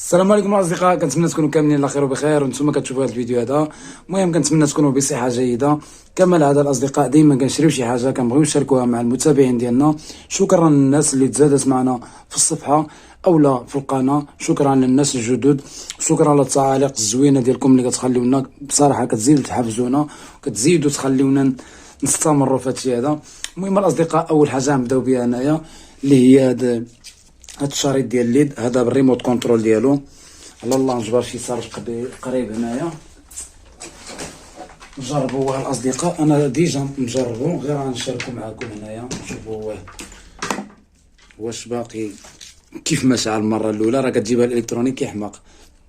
السلام عليكم الاصدقاء، كنتمنى تكونوا كاملين على خير وبخير وانتم كتشوفوا هذا الفيديو هذا. المهم كنتمنى تكونوا بصحه جيده. كما العاده الاصدقاء ديما كنشريو شي حاجه كنبغيو نشاركوها مع المتابعين ديالنا. شكرا للناس اللي تزادت معنا في الصفحه اولا في القناه، شكرا للناس الجدد، شكرا للتعاليق الزوينه ديالكم اللي كتخليونا بصراحه كتزيدوا تحفزونا وكتزيدوا تخليونا نستمروا في هادشي هذا. المهم الاصدقاء، اول حاجه نبداو بها انايا اللي هي هاد الشريط ديال الليد، هذا بالريموت كنترول ديالو. على الله نجبر شي صاروخ قريب هنايا نجربوه الاصدقاء. انا ديجا نجربو، غير غنشاركو معاكم هنايا نشوفو واش باقي كيف ما شعل. المره الاولى راه كتجيبها الالكترونيك كيحماق،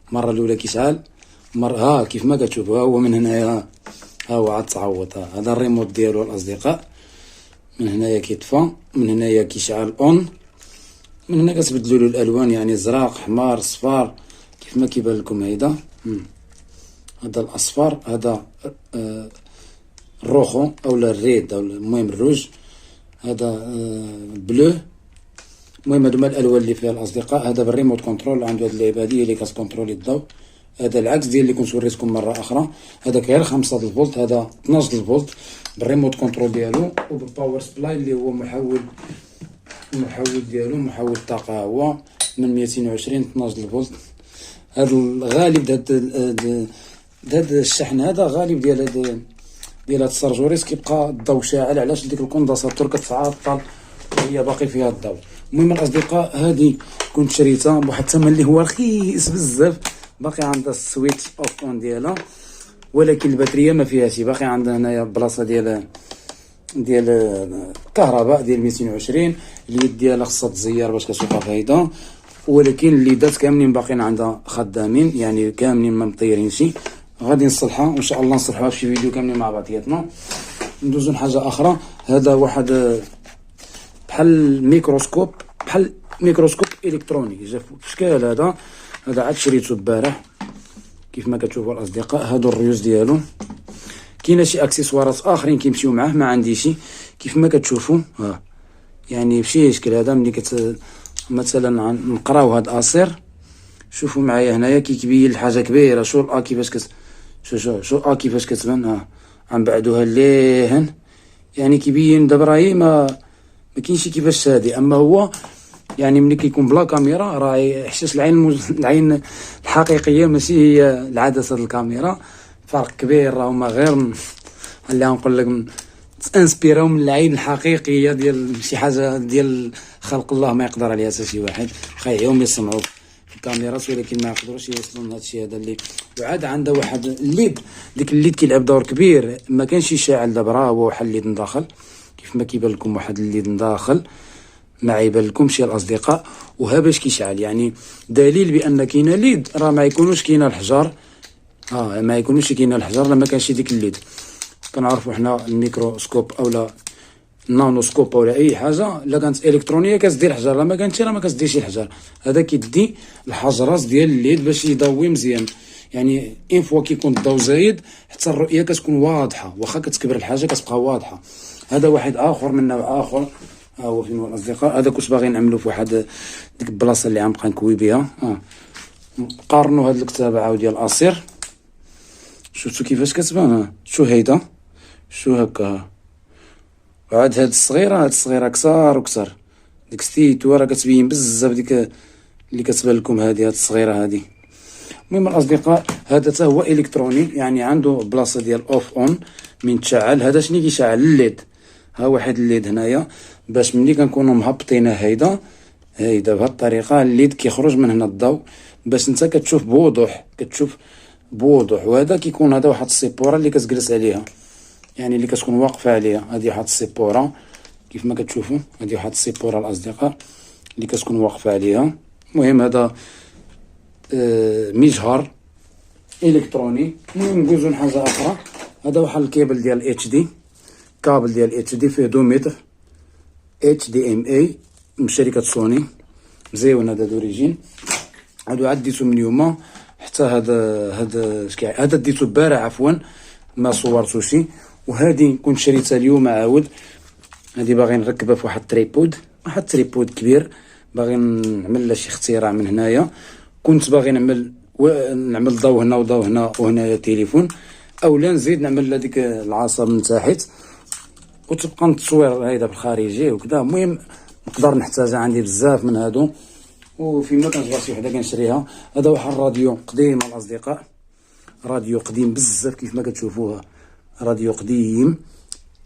المره الاولى كيشعل ها كيف ما كتشوفوا. ها هو من هنايا، ها هو عاد تعوض. هذا الريموت ديالو الاصدقاء، من هنايا كيطفى، من هنايا كيشعل اون، من هنا كتبدلوا له الالوان، يعني زراق حمار صفار كيف ما كيبان لكم. هيدا هذا الاصفر، هذا الروخو اولا الريد او المهم الروج، هذا بلو. المهم هادو هما الالوان اللي فيها الاصدقاء. هذا بالريموت كنترول، عنده هاد اللعيبه هادي اللي كتكونترولي الضوء. هذا العكس ديال اللي كنت وريتكم مره اخرى، هذاك غير 5 الفولت، هذا 12 الفولت بالريموت كنترول ديالو وبالباور سبلاي اللي هو محول ديالو، محول الطاقه هو من 220 12 الفولت. هذا الغالب هاد الشحن هذا غالب ديال هاد السارجوريس كيبقى الضوء شاعل. علاش؟ ديك الكوندنساتور كتعطل وهي باقي فيها الضوء. المهم الاصدقاء، هذه كنت شريتها بواحد الثمن اللي هو رخيص بزاف، باقي عندها السويتش اوف اون ديالها، ولكن الباتريه ما فيهاش. باقي عندها هنايا بلاصه ديال الكهرباء ديال 220. اليد ديالها خصها تزير باش كتشوفها فايده، ولكن الليدات كاملين باقيين عندها خدامين، يعني كاملين ما مطيرينش. غادي نصلحها وان شاء الله نصلحوها في شي فيديو كاملين مع بعضياتنا. ندوزو لحاجه اخرى. هذا واحد بحال ميكروسكوب الكتروني، جا في اشكال. هذا عاد شريته البارح كيف ما كتشوفوا الاصدقاء. هادو الريوز ديالو، كاينه شي اكسسوارات اخرين كيمشيو معاه، ما عنديش كيف ما كتشوفوا. يعني بشي اشكال. هذا ملي مثلا نقراو هاد اصير، شوفوا معايا هنايا كيبين الحاجه كبيره. شو الا كيفاش شو كيفاش كتبان. غنبعدوها لهن، يعني كيبين دابا راهي ما كاينش كيفاش هادي. اما هو يعني ملي كيكون بلا كاميرا راه احساس العين الحقيقيه ماشي هي العدسه الكاميرا. فرق كبير. راهما غير اللي غنقول لك انسبيراو من العين الحقيقيه ديال شي حاجه ديال خلق الله ما يقدر عليها حتى شي واحد. خايعهم يسمعوا في الكاميرات ولكن ما يقدروش يوصلوا لهذا الشيء هذا. اللي وعاد عندها واحد الليد، ديك الليد كيلعب دور كبير. ما كانش يشعل دابا، راه هو واحد الليد مداخل كيف ما كيبان لكم، واحد الليد مداخل ما يبان لكمش يا الاصدقاء. وها باش كيشعل، يعني دليل بان كاينه ليد. راه ما يكونوش كاينه الحجار، ما يكونوش كاينه الحجار لما كانش ديك الليد. كنعرفوا حنا الميكروسكوب اولا النانوسكوب ولا اي حاجه لا كانت الكترونيه كتدير الحجر، لا ما كانتش راه ما كتديرش الحجر. هذا كيدي الحجرات ديال الليد باش يضوي مزيان. يعني ان فوا كيكون الضوء زايد حتى الرؤيه كتكون واضحه، واخا كتكبر الحاجه كتبقى واضحه. هذا واحد اخر من نوع اخر. ها هو فين هو الاصدقاء. هذا كنت باغي نعملو في واحد ديك البلاصه اللي غنبقى نكوي بها. قارنوا هاد الكتاب عاود ديال اصير، شفتوا كيفاش كتبان. شو هيدا، شو هكا. وعاد هاد الصغيره كثار وكثار. ديك ستيتو راه كتبين بزاف ديك اللي كتبان لكم. هاد الصغيره هادي. المهم الاصدقاء، هذا حتى هو الكتروني، يعني عنده بلاصه ديال اوف اون من تشعل. هذا شنو كيشعل؟ الليد. ها واحد الليد هنايا باش ملي كنكونوا مهبطينه هيدا بهاد الطريقه الليد كيخرج من هنا الضوء باش انت كتشوف بوضوح. وهذا كيكون هذا واحد السيبوره اللي كتجلس عليها، يعني اللي كتكون واقفه عليها. هذه واحد السيبوره كيف ما كتشوفوا، هذه واحد السيبوره الاصدقاء اللي كتكون واقفه عليها. المهم هذا مجهر الكتروني. المهم ندوزو لحاجه اخرى. هذا واحد الكيبل ديال اتش دي، كابل ديال اتش دي فيه 2 متر اتش دي ام اي من شركه سوني، مزيون. هذا دوريجين. هادو عاد ديتو من اليوم حتى هذا ديتو البارح عفوا، ما صورتوش. وهذه كنت شريتها اليوم عاود. هذه باغي نركبها في واحد التريبود كبير، باغي نعمل لها شي اختراع من هنايا. كنت باغي نعمل ضو هنا وضو هنا وهنايا تليفون، اولا نزيد نعمل هذيك العصب من تحت وتبقى التصوير هيدا بالخارجي وكذا. المهم نقدر نحتاجها، عندي بزاف من هادو، وفيما كنجبر شي وحده كنشريها. هذا واحد الراديو قديم الاصدقاء، راديو قديم بزاف كيف ما كتشوفوها، راديو قديم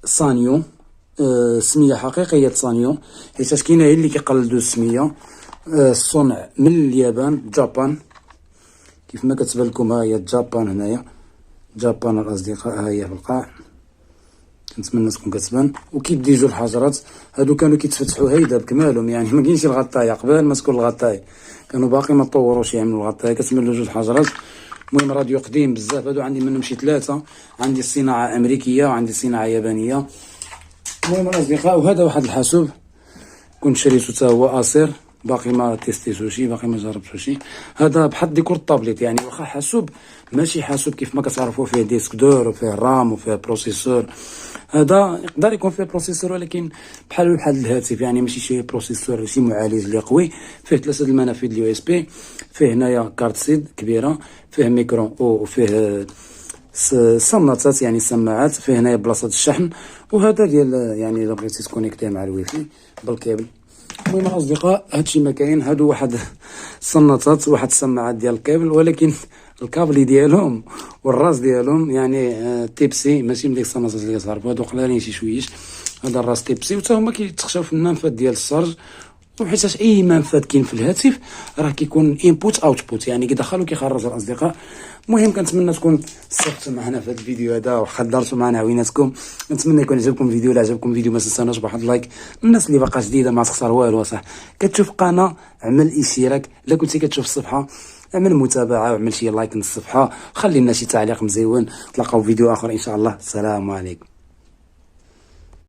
سانيو، سميه حقيقيه سانيو، حيت كاينه هي اللي كيقلدوا السميه. الصنع من اليابان، جابان، كيف ما كتبان لكم. ها هي جابان، هنايا جابان الاصدقاء، ها هي في القاع، كنتمنى تكون كتبان. وكيبدا يجوا الحجرات هادو كانوا كيتفتحوا هيدا بكمالهم، يعني ما كاينش الغطايه. قبل ما تكون الغطايه كانوا باقي ما طوروش يعملوا الغطايه، كتمنى جوج الحجرات. المهم راديو قديم بزاف، هادو عندي منهم شي 3، عندي الصناعه امريكيه وعندي الصناعه يابانيه. المهم الاصدقاء، وهذا واحد الحاسوب كنت شريته حتى هو اصير، باقي ما تيستيتوشي، باقي ما جربتوشي. هذا بحال ديكور الطابليت، يعني واخا حاسوب ماشي حاسوب كيف ما كتعرفوا فيه ديسك دور وفيه رام وفيه بروسيسور. هذا يقدر يكون فيه بروسيسور ولكن بحال الهاتف، يعني ماشي شي بروسيسور، شي معالج اللي قوي. فيه 3 المنافذ اليو اس بي، فيه هنايا كارت سيد كبيره، فيه ميكرو وفيه صناتات يعني سماعات، فيه هنايا بلاصه الشحن. وهذا ديال يعني الا بغيتي تكونيكتيه مع الويفي بالكابل. المهم الاصدقاء، هادشي ما كاين. هادو واحد الصناتات، واحد السماعات ديال الكابل، ولكن الكابلي ديالهم والراس ديالهم يعني تيبسي، ماشي من ديك الصناتات اللي كتعرفوا، هادو قلالين شي شويش. هذا الراس تيبسي، وتا هما كيتخشاو في المنفذ ديال الشارج. وحيتاش اي منفذ كاين في الهاتف راه كيكون انبوت اوتبوت، يعني كيدخل وكيخرج الاصدقاء. المهم كنتمنى تكون استفدتوا معنا في هذا الفيديو هذا وحضرتوا معنا عويناتكم. نتمنى يكون عجبكم الفيديو. الا عجبكم الفيديو ما تنساوناش بواحد اللايك. الناس اللي باقا جديده ما تخسر والو، صح كتشوف قناه عمل اشتراك، الا كنتي كتشوف الصفحه اعمل متابعه وعمل شي لايك للصفحه، خلي لنا شي تعليق مزيون. تلقاو فيديو اخر ان شاء الله. السلام عليكم.